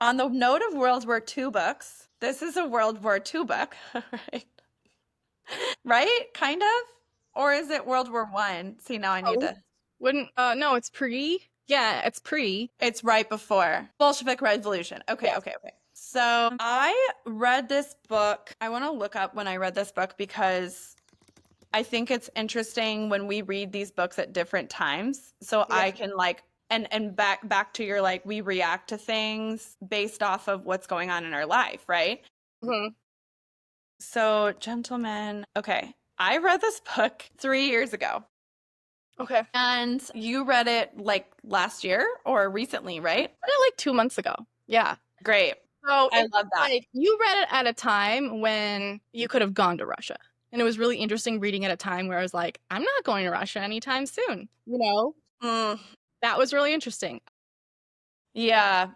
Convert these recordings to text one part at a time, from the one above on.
On the note of World War II books, this is a World War II book, right? Right? Kind of? Or is it World War One? See, now I need Oh, to. wouldn't no, it's pre. Yeah, it's pre. It's right before Bolshevik Revolution. Okay, Yes. okay, okay. So I read this book. I want to look up when I read this book because I think it's interesting when we read these books at different times. So Yeah. I can like and back to your like we react to things based off of what's going on in our life, right? Hmm. So, gentlemen, okay. I read this book 3 years ago. Okay. And you read it like last year or recently, I right? read it like 2 months ago. Yeah. Great. So I it's love that. like you read it at a time when you could have gone to Russia. And it was really interesting reading at a time where I was like, I'm not going to Russia anytime soon. You know? Mm, That was really interesting. yeah.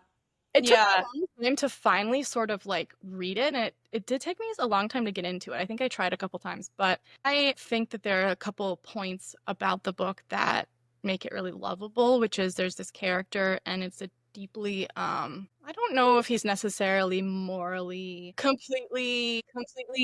It took me Yeah. a long time to finally sort of like read it, and it did take me a long time to get into it. I think I tried a couple times, but I think that there are a couple points about the book that make it really lovable, which is there's this character and it's a deeply I don't know if he's necessarily morally completely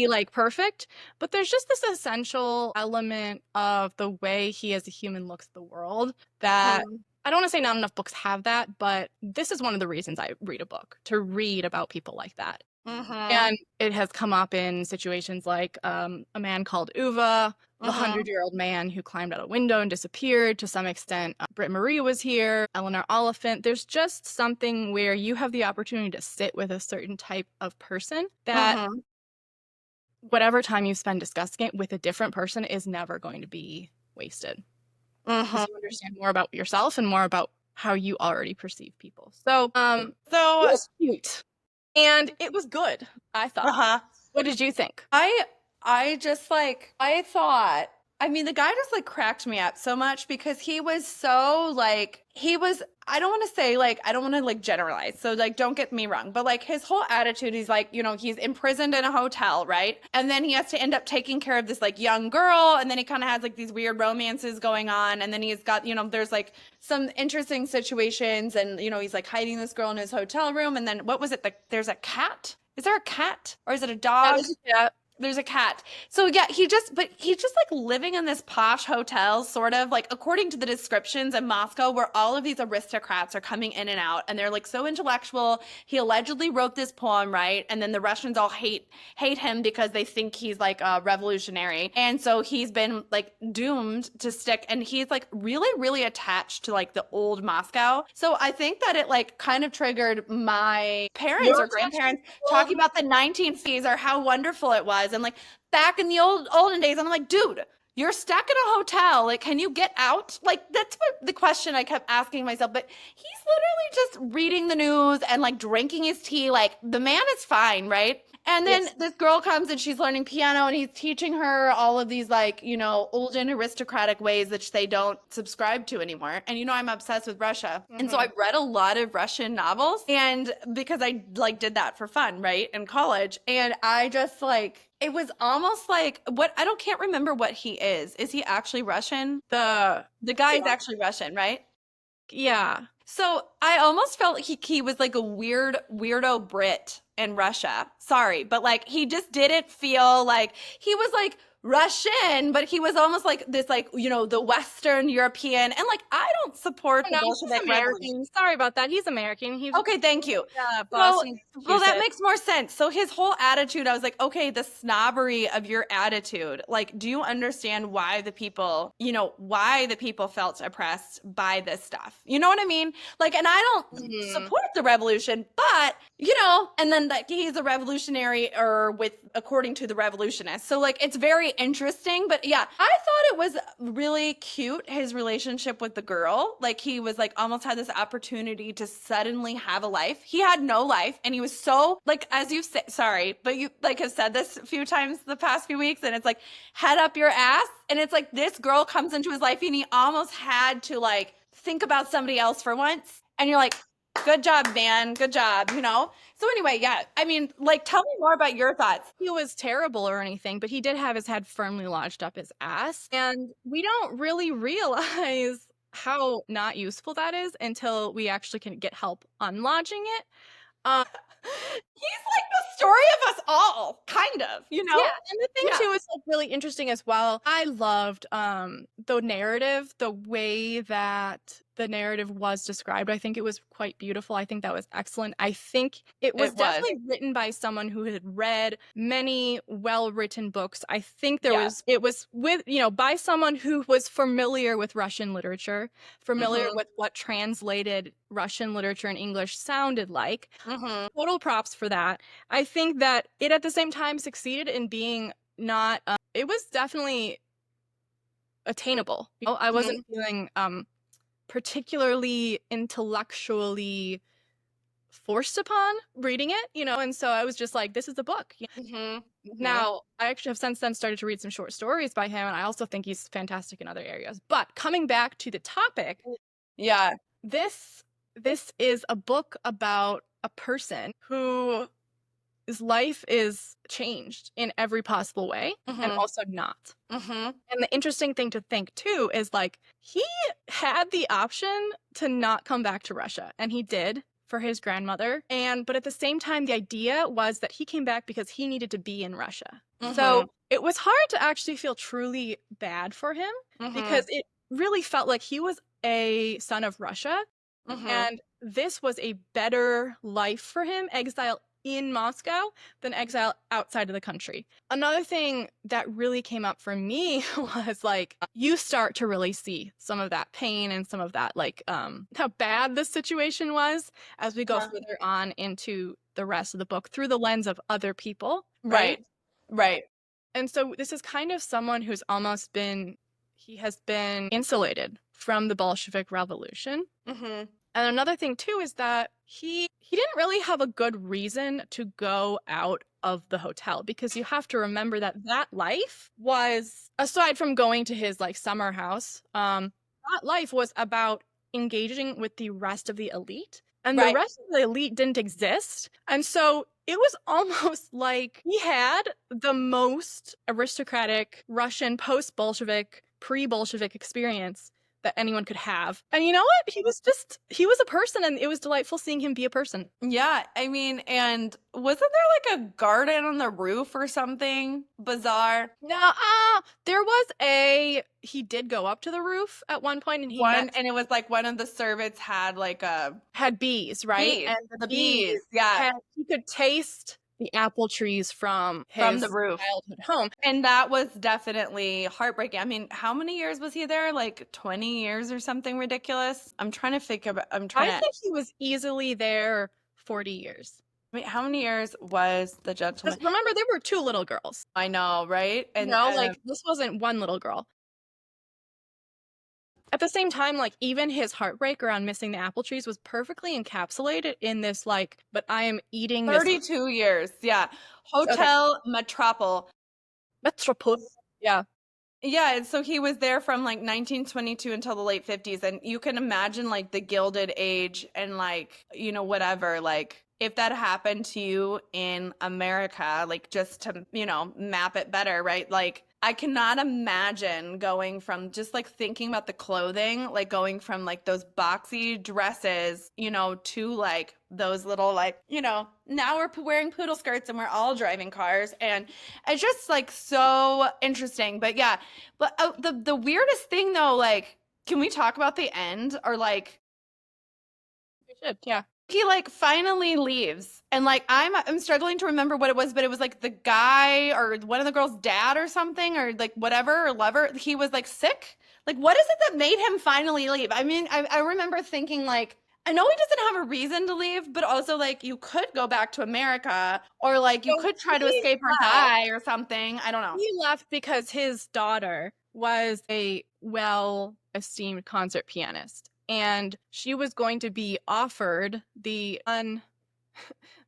like perfect, but there's just this essential element of the way he as a human looks at the world that Mhm. I don't want to say not enough books have that, but this is one of the reasons I read a book, to read about people like that. Mhm. And it has come up in situations like a man called Uva, the Mhm. 100-year-old man who climbed out a window and disappeared. To some extent, Britt Marie was here, Eleanor Oliphant. There's just something where you have the opportunity to sit with a certain type of person that Mhm. whatever time you spend discussing it with a different person is never going to be wasted Mhm. because you understand more about yourself and more about how you already perceive people. So, it So, was cute and it was good, I thought. uh-huh. What did you think? I I just like I thought I mean the guy just like cracked me up so much because he was so like he was I don't want to say like I don't want to like generalize. So like don't get me wrong, but like his whole attitude he's like, he's imprisoned in a hotel, right? And then he has to end up taking care of this like young girl and then he kind of has like these weird romances going on and then he's got, there's like some interesting situations and he's like hiding this girl in his hotel room and then what was it? Like there's a cat? Is there a cat or is it a Yeah, dog? there's a cat. There's a cat. So yeah, but he's just like living in this posh hotel, sort of like according to the descriptions in Moscow, where all of these aristocrats are coming in and out, and they're like so intellectual. He allegedly wrote this poem, right? And then the Russians all hate him because they think he's like a revolutionary, and so he's been like doomed to stick. And he's like really, really attached to like the old Moscow. So I think that it like kind of triggered my parents Your or attachment grandparents to talking old about the 1950s or how wonderful it was and like back in the olden days I'm like dude you're stuck in a hotel like can you get out like that's what the question I kept asking myself but he's literally just reading the news and like drinking his tea like the man is fine right and then yes. this girl comes and she's learning piano and he's teaching her all of these like olden aristocratic ways that they don't subscribe to anymore and I'm obsessed with Russia and so Hmm. I've read a lot of Russian novels and because I like did that for fun right in college and I just like it was almost like what I don't can't remember what he is he actually Russian The the guy is yeah. actually Russian right Yeah. so I almost felt like he was like a weirdo Brit in Russia. Sorry, but like he just didn't feel like he was like Russian, but he was almost like this like the Western European, and like I don't support the No, he's Bolshevik Revolution. American. Sorry about that. He's American. He was Okay, thank you. So, Boston, well, that Massachusetts. makes more sense. So his whole attitude, I was like, okay, the snobbery of your attitude. Like, do you understand why why the people felt oppressed by this stuff? You know what I mean? Like, and I don't Hmm. support the revolution, but and then like he's a revolutionary or with according to the revolutionists. So like it's very interesting, but yeah, I thought it was really cute his relationship with the girl. Like he was like almost had this opportunity to suddenly have a life. He had no life and he was so like as you said sorry, but you like have said this a few times the past few weeks and it's like head up your ass and it's like this girl comes into his life and he almost had to like think about somebody else for once and you're like good job, man. Good job, So anyway, yeah. I mean, like tell me more about your thoughts. He was terrible or anything, but he did have his head firmly lodged up his ass. And we don't really realize how not useful that is until we actually can get help unlodging it. He's like the story of us all, kind of, you Yeah, know? and the thing Yeah. too is like really interesting as well. I loved the narrative, the way that the narrative was described. I think it was quite beautiful. I think that was excellent. I think it was It was. definitely written by someone who had read many well-written books. I think Yeah. it was with, by someone who was familiar with Russian literature, familiar Mhm. with what translated Russian literature in English sounded like. Mhm. Total props for that. I think that it at the same time succeeded in being not, it was definitely attainable. I wasn't Mhm. feeling particularly intellectually forced upon reading it, and so I was just like, this is a book. Mhm. Mhm. Now, I actually have since then started to read some short stories by him, and I also think he's fantastic in other areas. But coming back to the topic, Yeah. this this is a book about a person who his life is changed in every possible way and Mhm. also not. Mhm. And the interesting thing to think too is like he had the option to not come back to Russia, and he did for his grandmother. And but at the same time, the idea was that he came back because he needed to be in Russia. So Mhm. it was hard to actually feel truly bad for him because Mhm. it really felt like he was a son of Russia Mhm. and this was a better life for him, exile in Moscow than exile outside of the country. Another thing that really came up for me was like you start to really see some of that pain and some of that like how bad the situation was as we go Uh-huh. further on into the rest of the book through the lens of other people, right? Right. Right. And so this is kind of someone who's almost been he has been insulated from the Bolshevik Revolution. Mhm. And another thing too is that he didn't really have a good reason to go out of the hotel because you have to remember that that life was aside from going to his like summer house, that life was about engaging with the rest of the elite. And the Right. rest of the elite didn't exist. And so it was almost like he had the most aristocratic Russian post-Bolshevik, pre-Bolshevik experience that anyone could have. And you know what? He was a person and it was delightful seeing him be a person. Yeah, I mean, and wasn't there like a garden on the roof or something bizarre? Now, there was he did go up to the roof at one point and he One, met and it was like one of the servants had like a had bees, right? bees, And the the bees bees, yeah, had he could taste the apple trees from from the his roof. childhood home. And that was definitely heartbreaking. I mean, how many years was he there? Like 20 years or something ridiculous? I'm trying to think about, I'm trying I to, think he was easily there 40 years. wait, how many years was the Because gentleman? remember, there were two little girls. I know, right? And Like this wasn't one little girl. At the same time, like even his heartbreak around missing the apple trees was perfectly encapsulated in this like, but I am eating this 32 years. Yeah. okay. Hotel Metropole. Metropole. Yeah. Yeah, and so he was there from like 1922 until the late 50s, and you can imagine like the Gilded Age and like, whatever, like if that happened to you in America, like just to, map it better, right? Like I cannot imagine going from just like thinking about the clothing, like going from like those boxy dresses, to like those little like, now we're wearing poodle skirts and we're all driving cars, and it's just like so interesting. But yeah, but the weirdest thing though, like, can we talk about the end or like We should. Yeah. he like finally leaves and like I'm struggling to remember what it was, but it was like the guy or one of the girls' dad or something or like whatever or lover, he was like sick. Like what is it that made him finally leave? I mean, I remember thinking like I know he doesn't have a reason to leave, but also like you could go back to America or like you So could try to he escape or left. die or something. I don't know. He left because his daughter was a well-esteemed concert pianist, and she was going to be offered the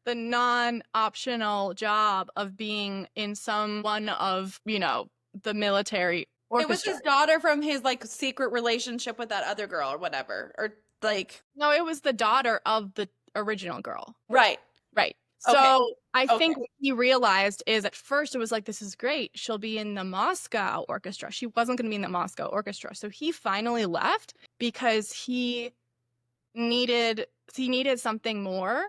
non-optional job of being in some one of, the military It was orchestra. his daughter from his like secret relationship with that other girl or whatever. Or like No, it was the daughter of the original girl. right. Right. Okay. So I Okay. think what he realized is at first it was like, this is great. She'll be in the Moscow orchestra. She wasn't going to be in the Moscow orchestra. So he finally left because needed he needed something more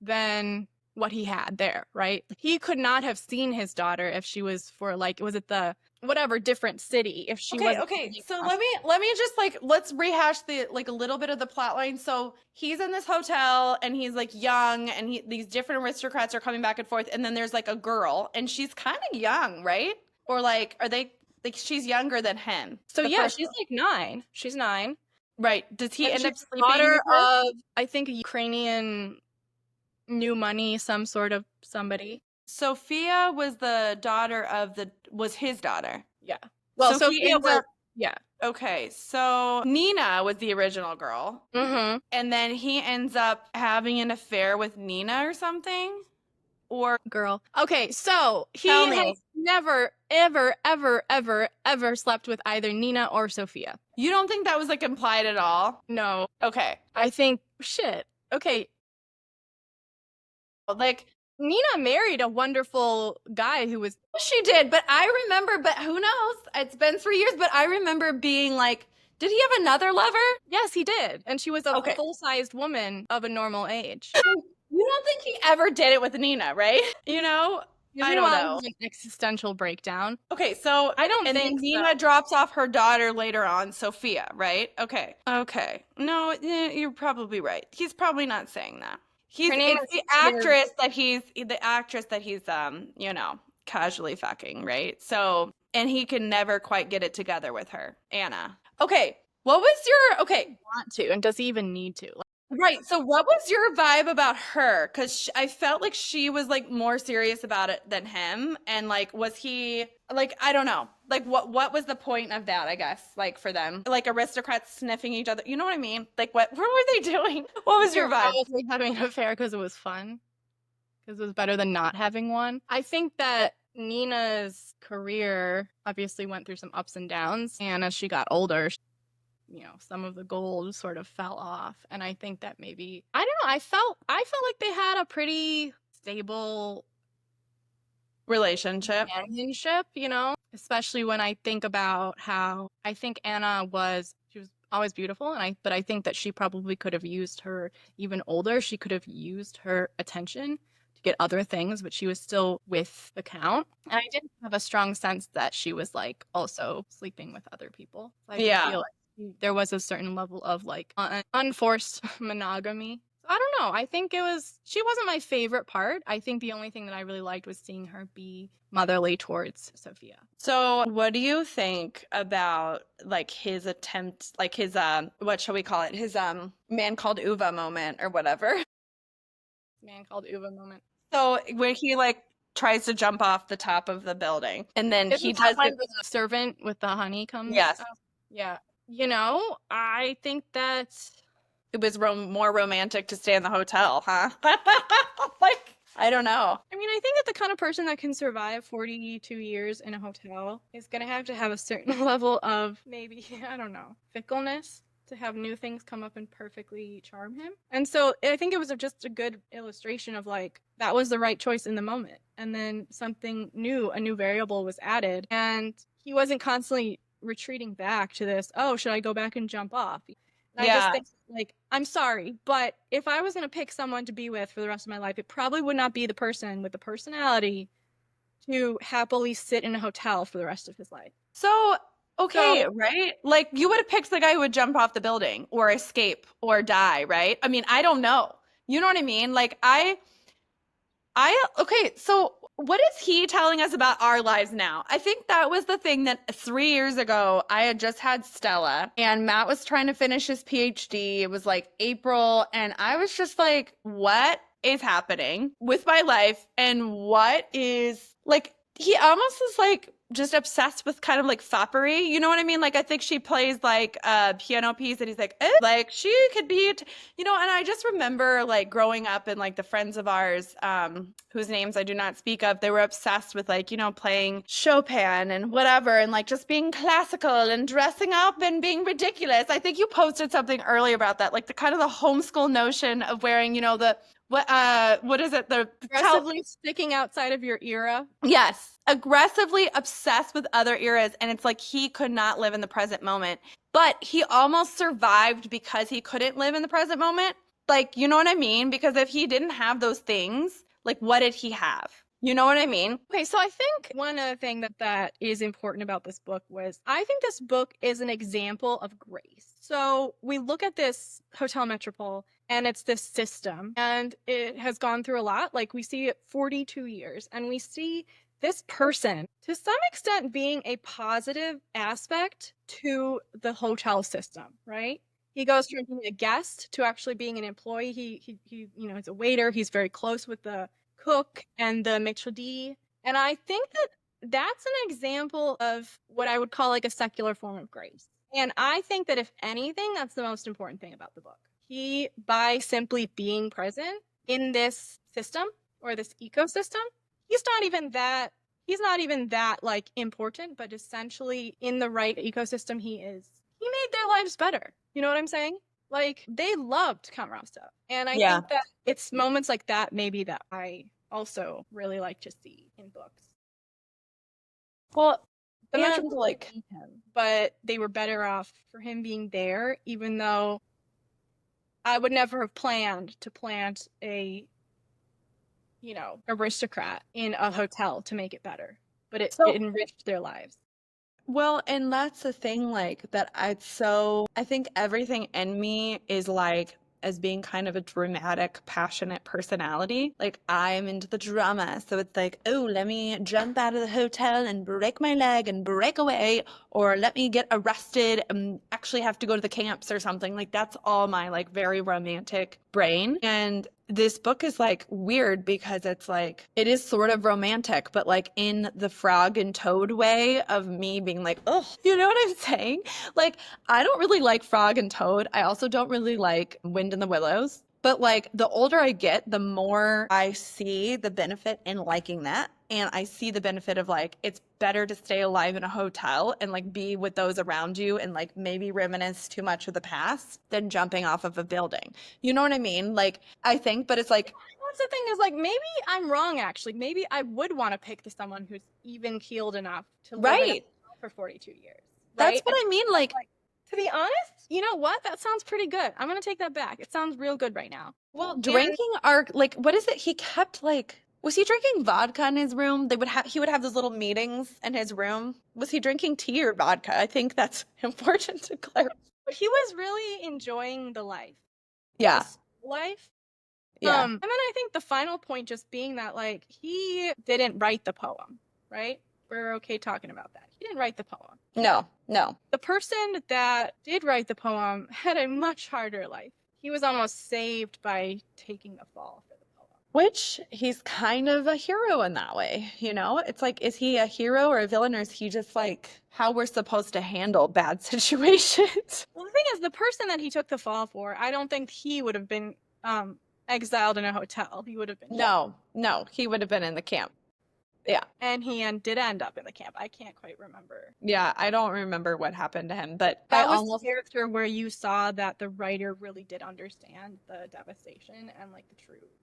than what he had there, right? He could not have seen his daughter if she was for like, was it the whatever different city if she Okay, wasn't okay. living So across. let me just like let's rehash the like a little bit of the plot line. So he's in this hotel and he's like young and these different aristocrats are coming back and forth and then there's like a girl and she's kind of young, right? Or like are they like she's younger than him? So The yeah, first she's girl. like 9. She's 9. Right. Does he And end she's up the sleeping daughter with her? of, I think, a Ukrainian new money, some sort of somebody. Sophia was the daughter of the was his daughter. Yeah. Well, So he Sophia ends was, up yeah. okay. So Nina was the original girl. Mm-hmm. And then he ends up having an affair with Nina or something? Or Girl. Okay, so tell he has me, never, ever, ever, ever, ever slept with either Nina or Sophia. you don't think that was like implied at all? No, Okay. I think, shit. Okay, Like Nina married a wonderful guy who was, she did, but I remember, but who knows? It's been 3 years, but I remember being like, did he have another lover? yes, he did. And she was a Okay. full-sized woman of a normal age. You don't think he ever did it with Nina, right? You know? I don't Meanwhile, know. an existential breakdown. Okay, so I don't and then think Nina so. drops off her daughter later on, Sophia, right? Okay. Okay. No, you're probably right. He's probably not saying that. Her name It's is the actress that he's casually fucking, right? So, and he can never quite get it together with her, Anna. Okay. What was your okay, want to, and does he even need to? right. So what was your vibe about her? Because I felt like she was like more serious about it than him. And like, was he like, I don't know. Like what was the point of that, I guess, like for them? Like aristocrats sniffing each other. You know what I mean? Like what were they doing? What was your vibe? Probably having an affair because it was fun, because it was better than not having one. I think that Nina's career obviously went through some ups and downs, and as she got older, some of the gold sort of fell off. And I think that maybe, I don't know, I felt like they had a pretty stable Relationship. companionship, especially when I think about how I think Anna she was always beautiful, but I think that she probably could have used her even older. She could have used her attention to get other things, but she was still with the count. And I didn't have a strong sense that she was like also sleeping with other people. I did Yeah. feel like there was a certain level of like unforced monogamy. I don't know. I think she wasn't my favorite part. I think the only thing that I really liked was seeing her be motherly towards Sophia. So, what do you think about like his attempt, like his what shall we call it? His man called Uva moment or whatever. Man called Uva moment. So, where he like tries to jump off the top of the building and then he Isn't that does when it. the servant with the honey comes? Yes. Oh, yeah. I think that It was more romantic to stay in the hotel, huh? Like, I don't know. I mean, I think that the kind of person that can survive 42 years in a hotel is going to have a certain level of maybe, I don't know, fickleness to have new things come up and perfectly charm him. And so I think it was just a good illustration of like, that was the right choice in the moment. And then something new, a new variable was added. And he wasn't constantly retreating back to this, oh, should I go back and jump off? And I just Yeah. think, like, I'm sorry, but if I was going to pick someone to be with for the rest of my life, it probably would not be the person with the personality to happily sit in a hotel for the rest of his life. So, okay, So, right? Like you would have picked the guy who would jump off the building or escape or die, right? I mean, I don't know. You know what I mean? Like okay, so what is he telling us about our lives now? I think that was the thing that 3 years ago I had just had Stella and Matt was trying to finish his PhD. It was like April, and I was just like, what is happening with my life? And what is like, he almost is like just obsessed with kind of like foppery. You know what I mean? Like, I think she plays like a piano piece and he's like, like she could be, and I just remember like growing up and like the friends of ours, whose names I do not speak of, they were obsessed with like, playing Chopin and whatever and like just being classical and dressing up and being ridiculous. I think you posted something earlier about that, like the kind of the homeschool notion of wearing, what is it? aggressively sticking outside of your era. Yes, aggressively obsessed with other eras. And it's like he could not live in the present moment, but he almost survived because he couldn't live in the present moment. Like, you know what I mean? Because if he didn't have those things, like, what did he have? You know what I mean? Okay, so I think one other thing that is important about this book was I think this book is an example of grace. So we look at this Hotel Metropole and it's this system and it has gone through a lot. Like we see it 42 years and we see this person to some extent being a positive aspect to the hotel system, right? He goes from being a guest to actually being an employee. He is a waiter. He's very close with the cook and the maitre d'. And I think that that's an example of what I would call like a secular form of grace. And I think that if anything, that's the most important thing about the book. He, by simply being present in this system or this ecosystem, he's not even that like important, but essentially in the right ecosystem he made their lives better. You know what I'm saying? Like they loved Kamarasa. And I Yeah. think that it's moments like that maybe that I also really like to see in books. Well, The and Metropole like, didn't need him, but they were better off for him being there, even though I would never have planned to plant a, aristocrat in a hotel to make it better. But it so enriched their lives. well, and that's the thing, like that I think everything in me is like as being kind of a dramatic, passionate personality. Like I'm into the drama. So it's like, oh, let me jump out of the hotel and break my leg and break away, or let me get arrested and actually have to go to the camps or something. Like that's all my like very romantic brain. And this book is like weird because it's like it is sort of romantic, but like in the frog and toad way of me being like, oh, you know what I'm saying? Like I don't really like frog and toad. I also don't really like wind in the willows. But like the older I get, the more I see the benefit in liking that. And I see the benefit of like it's better to stay alive in a hotel and like be with those around you and like maybe reminisce too much of the past than jumping off of a building. You know what I mean? Like I think, but it's like That's the thing is like maybe I'm wrong actually. Maybe I would want to pick someone who's even keeled enough to live in a right. hotel for 42 years, That's right? what And I mean. Like, to be honest, you know what? That sounds pretty good. I'm gonna take that back. It sounds real good right now. well, And drinking our like what is it? He kept like was he drinking vodka in his room? He would have those little meetings in his room. Was he drinking tea or vodka? I think that's important to clarify. but he was really enjoying the life, the Yeah. school life. Yeah. And then I think the final point just being that like he didn't write the poem, right? We're okay talking about that. He didn't write the poem. No. No. The person that did write the poem had a much harder life. He was almost saved by taking the fall for the poem. Which he's kind of a hero in that way, you know? It's like, is he a hero or a villain, or is he just like how we're supposed to handle bad situations? Well, the thing is, the person that he took the fall for, I don't think he would have been exiled in a hotel. He would have been killed. No, no, he would have been in the camp. Yeah. And he did end up in the camp. I can't quite remember. Yeah, I don't remember what happened to him, but I That was the almost character where you saw that the writer really did understand the devastation and like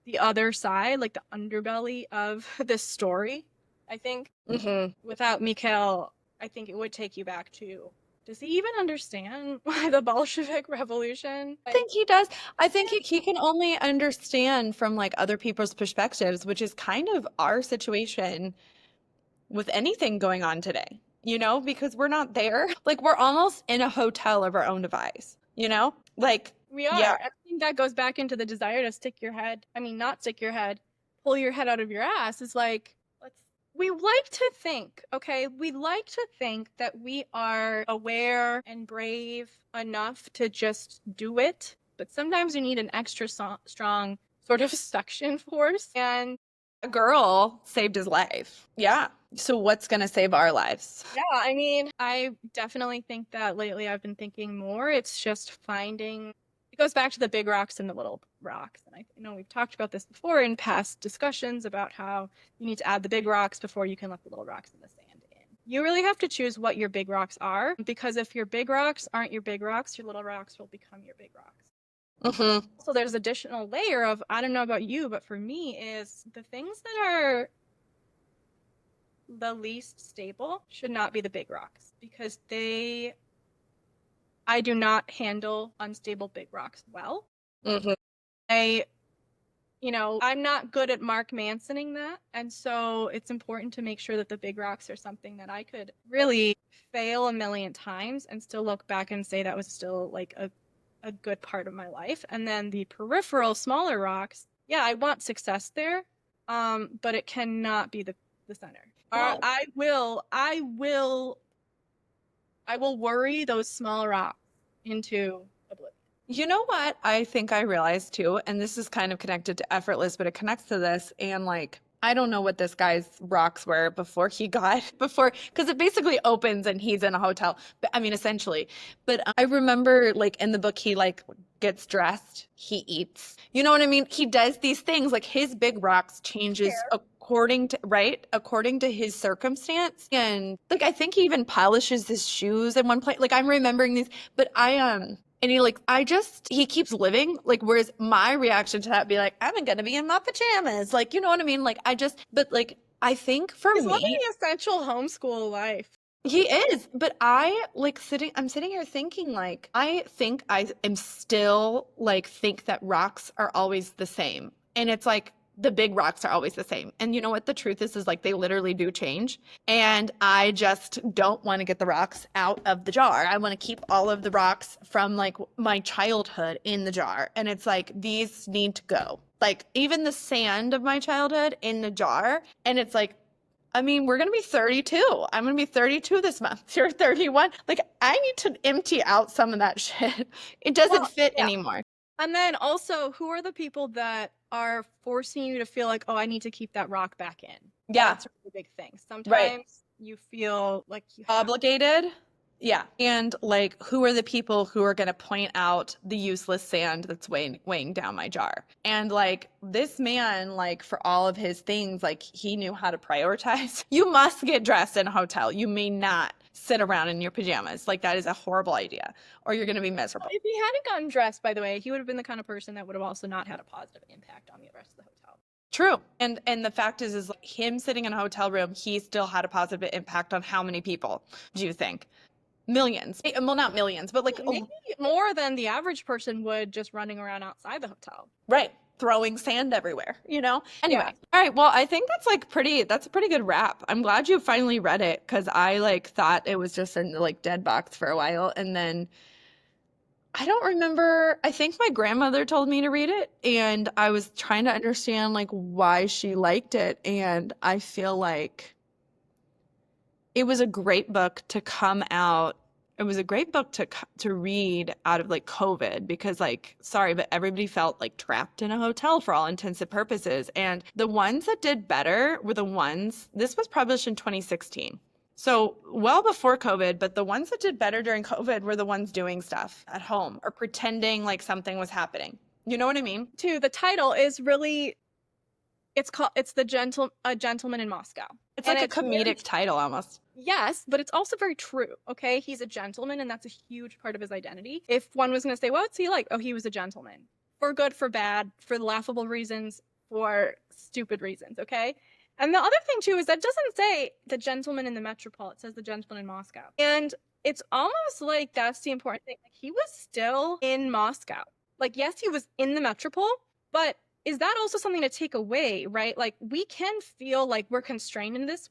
the other side, like the underbelly of this story. I think Mhm. without Mikhail, I think it would take you back to does he even understand why the Bolshevik Revolution? I think he does. I think he can only understand from like other people's perspectives, which is kind of our situation with anything going on today, you know, because we're not there. Like we're almost in a hotel of our own device, you know? Like, We are. yeah, I think that goes back into the desire to not stick your head, pull your head out of your ass. It's like, we like to think, okay? We like to think that we are aware and brave enough to just do it. But sometimes you need an extra strong sort of suction force. And a girl saved his life. Yeah. So what's going to save our lives? yeah, I mean, I definitely think that lately I've been thinking more. It's just finding, it goes back to the big rocks and the little rocks. And I know we've talked about this before in past discussions about how you need to add the big rocks before you can let the little rocks in the sand in. You really have to choose what your big rocks are, because if your big rocks aren't your big rocks, your little rocks will become your big rocks. Mm-hmm. So there's additional layer of, I don't know about you, but for me is the things that are the least stable should not be the big rocks, because I do not handle unstable big rocks well. Mm-hmm. I, I'm not good at Mark Mansoning that. And so it's important to make sure that the big rocks are something that I could really fail a million times and still look back and say that was still like a good part of my life. And then the peripheral smaller rocks, yeah, I want success there. But it cannot be the center. Well, I will worry those small rocks into oblivion. you know what I think I realized too, and this is kind of connected to effortless, but it connects to this. And like, I don't know what this guy's rocks were before he got, before, because it basically opens and he's in a hotel. But I mean, essentially. But I remember like in the book, he like gets dressed, he eats. You know what I mean? He does these things like his big rocks changes according to, right? According to his circumstance. And like, I think he even polishes his shoes in one place. Like, I'm remembering these, but and he like, he keeps living. Like, whereas my reaction to that be like, I'm gonna be in my pajamas. Like, you know what I mean? Like, but like, I think for He's living me, the essential homeschool life. he is. But I'm sitting here thinking, like, I think I am still like, think that rocks are always the same. And it's like, the big rocks are always the same. And you know what the truth is like, they literally do change. And I just don't want to get the rocks out of the jar. I want to keep all of the rocks from like my childhood in the jar. And it's like, these need to go. Like, even the sand of my childhood in the jar. And it's like, I mean, we're going to be 32. I'm going to be 32 this month. You're 31. Like, I need to empty out some of that shit. It doesn't fit yeah. anymore. And then also, who are the people that are forcing you to feel like, oh, I need to keep that rock back in? Yeah. That's a really big thing. Sometimes Right. you feel like you have Obligated. Yeah. And like, who are the people who are going to point out the useless sand that's weighing down my jar? And like, this man, like, for all of his things, like, he knew how to prioritize. You must get dressed in a hotel. You may not sit around in your pajamas. Like, that is a horrible idea, or you're going to be miserable. If he hadn't gotten dressed, by the way, he would have been the kind of person that would have also not had a positive impact on the rest of the hotel. True. And the fact is like, him sitting in a hotel room, he still had a positive impact on how many people do you think? Millions. Well, not millions, but like, Maybe more than the average person would just running around outside the hotel. right. Throwing sand everywhere, you know? Anyway. Yeah. All right. Well, I think that's a pretty good wrap. I'm glad you finally read it, because I like thought it was just in like dead box for a while. And then I don't remember. I think my grandmother told me to read it, and I was trying to understand like why she liked it. And I feel like it was a great book to come out. It was a great book to read out of like COVID, because like, sorry, but everybody felt like trapped in a hotel for all intents and purposes. And the ones that did better were the ones, this was published in 2016. So well before COVID, but the ones that did better during COVID were the ones doing stuff at home or pretending like something was happening. You know what I mean? Too, the title is really, it's A Gentleman in Moscow. It's like a comedic title almost. Yes, but it's also very true, okay? He's a gentleman, and that's a huge part of his identity. If one was going to say, what's he like? Oh, he was a gentleman. For good, for bad, for laughable reasons, for stupid reasons, okay? And the other thing, too, is that doesn't say the gentleman in the metropole. It says the gentleman in Moscow. And it's almost like that's the important thing. Like, he was still in Moscow. Like, yes, he was in the metropole, but is that also something to take away, right? Like, we can feel like we're constrained in this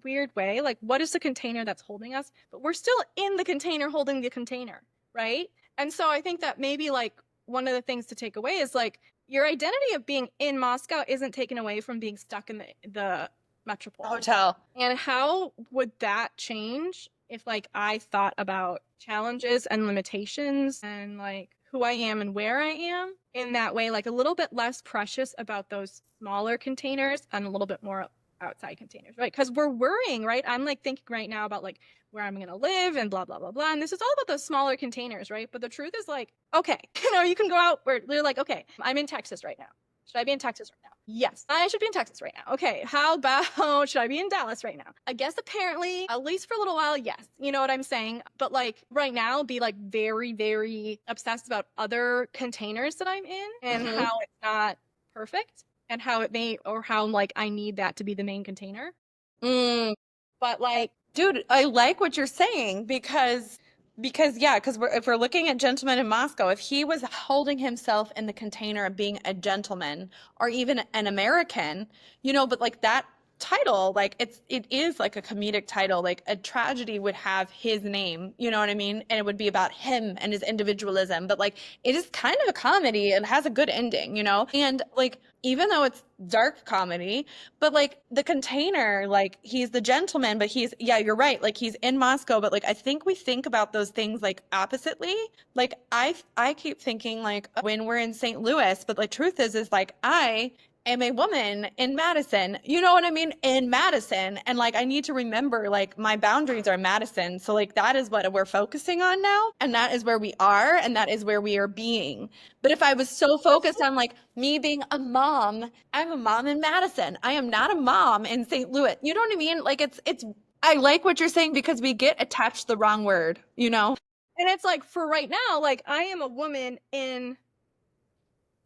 weird way. Like, what is the container that's holding us? But we're still in the container holding the container, right? And so I think that maybe like one of the things to take away is like, your identity of being in Moscow isn't taken away from being stuck in the metropole Hotel. And how would that change if like I thought about challenges and limitations and like who I am and where I am in that way, like a little bit less precious about those smaller containers and a little bit more outside containers, right? Because we're worrying, right? I'm like thinking right now about like where I'm going to live and blah, blah, blah, blah. And this is all about those smaller containers, right? But the truth is like, okay, you can go out where you're like, okay, I'm in Texas right now. Should I be in Texas right now? Yes, I should be in Texas right now. Okay, how about should I be in Dallas right now? I guess apparently, at least for a little while, yes. You know what I'm saying? But like right now, be like very, very obsessed about other containers that I'm in and how it's not perfect and how it may, or how like I need that to be the main container. But like, dude, I like what you're saying, because Because yeah, because if we're looking at Gentleman in Moscow, if he was holding himself in the container of being a gentleman or even an American, but like that title, like it is like a comedic title. Like a tragedy would have his name, you know what I mean? And it would be about him and his individualism. But like it is kind of a comedy and has a good ending, And like even though it's dark comedy, but like the container, like he's the gentleman, but yeah, you're right. Like he's in Moscow, but like I think we think about those things like oppositely. Like I keep thinking like when we're in St. Louis, but like truth is like I am a woman in Madison. You know what I mean? In Madison. And like I need to remember like my boundaries are Madison. So like that is what we're focusing on now. And that is where we are and that is where we are being. But if I was so focused on like me being a mom, I'm a mom in Madison. I am not a mom in St. Louis. You know what I mean? Like it's I like what you're saying because we get attached to the wrong word, And it's like for right now, like I am a woman in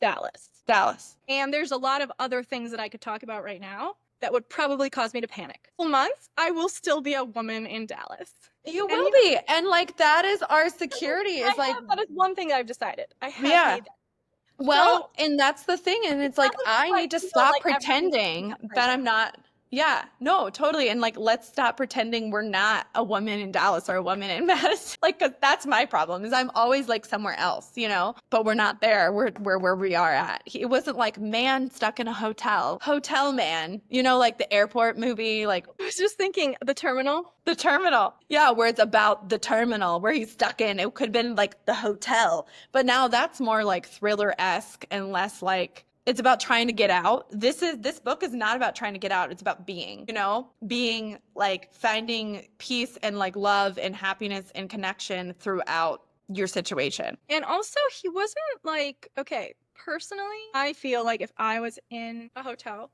Dallas. Dallas. And there's a lot of other things that I could talk about right now that would probably cause me to panic. For months, I will still be a woman in Dallas. You will be. And like that is our security. Is like that is one thing that I've decided. I have yeah. made that. Well, and that's the thing. And it's like I need to stop like pretending that I'm not. Yeah, no, totally. And like, let's stop pretending we're not a woman in Dallas or a woman in Madison. Like, cause that's my problem is I'm always like somewhere else, but we're not there. We're where we are at. It wasn't like man stuck in a hotel man, like the airport movie, like I was just thinking the terminal. the terminal. Yeah, where it's about the terminal where he's stuck in. It could have been like the hotel, but now that's more like thriller-esque and less like it's about trying to get out. This book is not about trying to get out. It's about being, being like finding peace and like love and happiness and connection throughout your situation. And also he wasn't like, okay, personally, I feel like if I was in a hotel,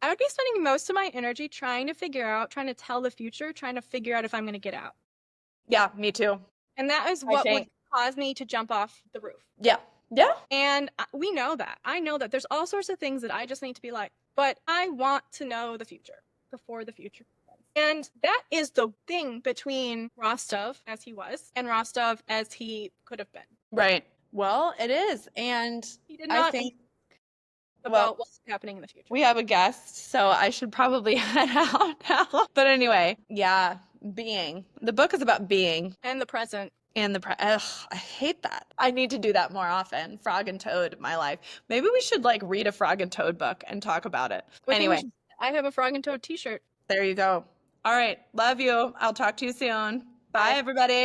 I would be spending most of my energy trying to tell the future, trying to figure out if I'm going to get out. Yeah, me too. And that is what would cause me to jump off the roof. Yeah. Yeah. And we know that. I know that there's all sorts of things that I just need to be like, but I want to know the future before the future. And that is the thing between Rostov as he was and Rostov as he could have been. Right. Well, it is. And he did not think about what's happening in the future. We have a guest, so I should probably head out now. But anyway, yeah, being. The book is about being. And the present. I hate that. I need to do that more often. Frog and Toad in my life. Maybe we should like read a Frog and Toad book and talk about it. Anyway, I have a Frog and Toad t-shirt. There you go. All right. Love you. I'll talk to you soon. Bye everybody.